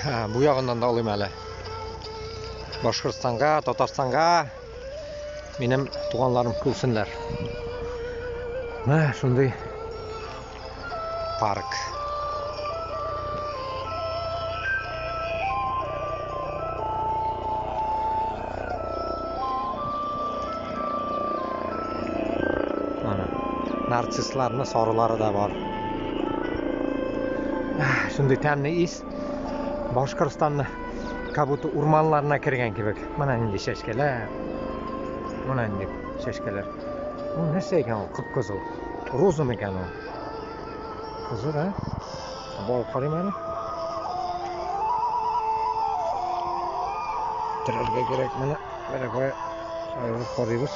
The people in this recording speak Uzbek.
Bu yog'idan da olayım hali. Boshqirdistonga, Tataristonga mening tuğanlarım kelsinlar. Mana shunday park. Mana narsislarning sorilari da bor. Shunday ta'mli is Boshqirdistonni kabuti o'rmonlarına kirgan gibi. Mana endi shashkalar. Mana endi shashkalar. Bu nima ekan? Qip-qizil. Rozum ekan u. Qizil ha? Borib qarayman mana. Tirarga kerak mana. Mana qo'yib qaraymiz.